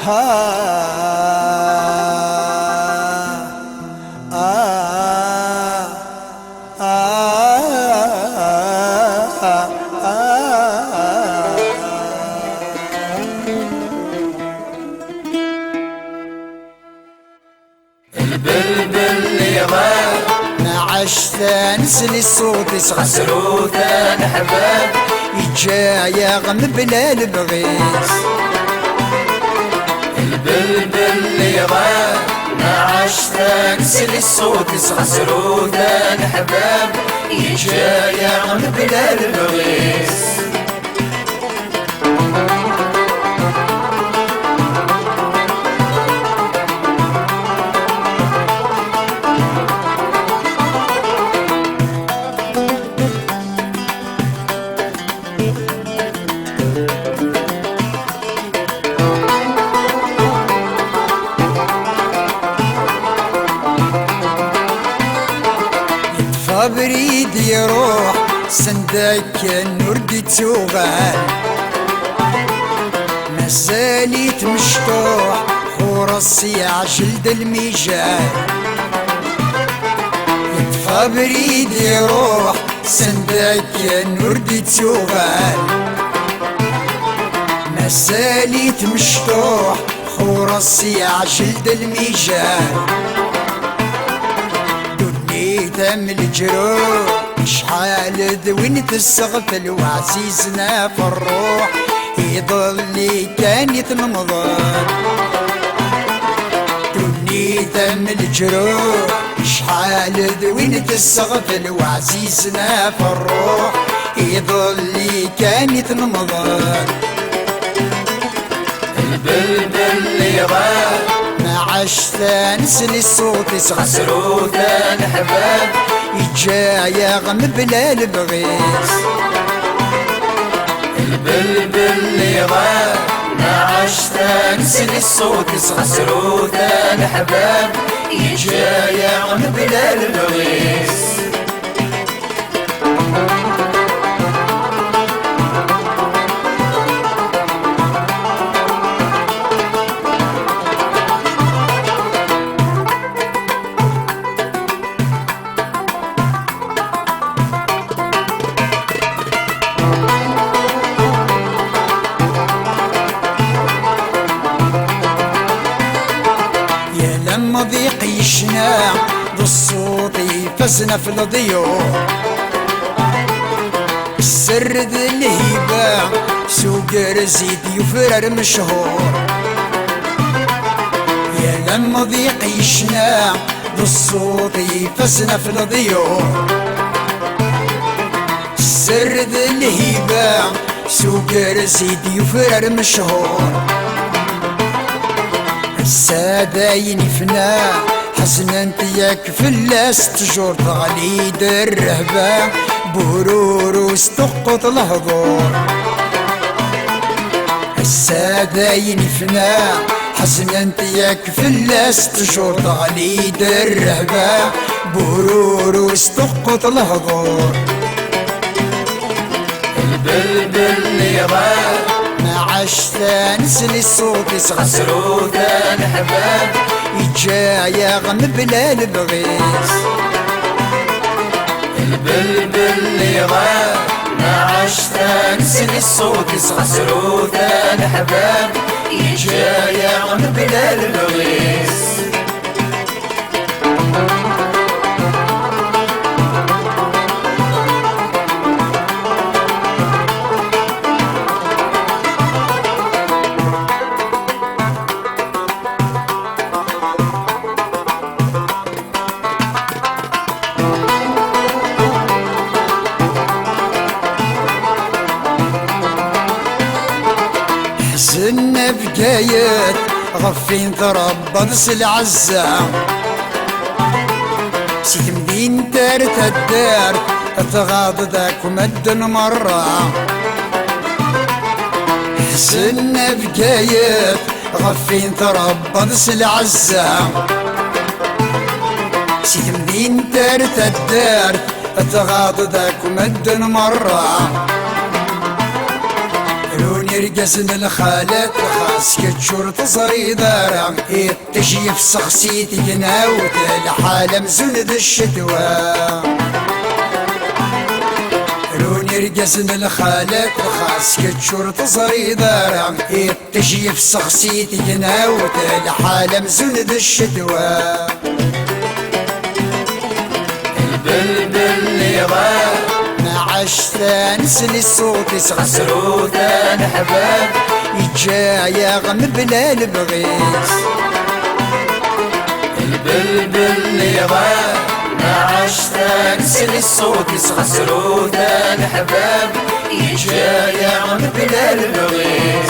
البلبل يغاب مع الشتانس لي الصوت يصغر سروثان حباب يجا يغم بلا البغيس. البلبل يغاب مع الشتانس لي الصوت يصغر سروثان حباب يجا يغم بلا البغيس. بريد يروح صندك النور دي توغال مازاليت مشطوح وراسي عجلد الميجال. يطفى بريد يروح صندك النور دي توغال مازاليت مشطوح وراسي عجلد الميجال. دم الجروح شحال ذوينة السغفل وعزيزنا في الروح يضل كان يتنمضر. دوني دم الجروح شحال ذوينة السغفل وعزيزنا في الروح يضل كان يتنمضر. البلبل يغاب مع الشتانس لي الصوت يصغر سروثان حباب يجا يغم بلا البغيس. البلبل يغاب مع الشتانس لي الصوت يصغر سروثان حباب يجا يغم بلا البغيس. ضيق يشنا بالصوت يفزنا في الضيوف السرد الهيبة سوق رزيد يفرر مشهور. يا لما ضيق يشنا بالصوت يفزنا في الضيوف السرد الهيبة سوق رزيد يفرر مشهور. السادة ينفنا حسنا انت ياك فلاس تجور تغليد الرهبة برور واستقط الهضور. السادة ينفنا حسنا انت ياك فلاس تجور تغليد الرهبة برور واستقط الهضور. البلبل يغاب مع الشتانس لي الصوت يصغر سروثان حباب يجا يغم بلا البغيس. البلبل يغاب مع الشتانس لي الصوت يصغر سروثان حباب يجا يغم بلا البغيس. حزنا بقايات غفين تربض العزة سيت مدين دارت الدار تغاض ذاك ومدن مرة. حزنا بقايات غفين تربض العزة سيت مدين دارت الدار تغاض ذاك ومدن مرة. نرقصن الخالات خاص كتشور تصري دارا التشيف سخسيتي جناوت الحالة مزند الشتوى نرقصن الخالات خاص كتشور تصري دارا التشيف سخسيتي جناوت الحالة مزند الشتوى البلبل اللي غاب عشتان سلي الصوت يسخسرو ثان حباب يتجايا غم بلا البغيس البلبل اللي غاب عشتان سلي الصوت يسخسرو ثان حباب يتجايا غم بلا البغيس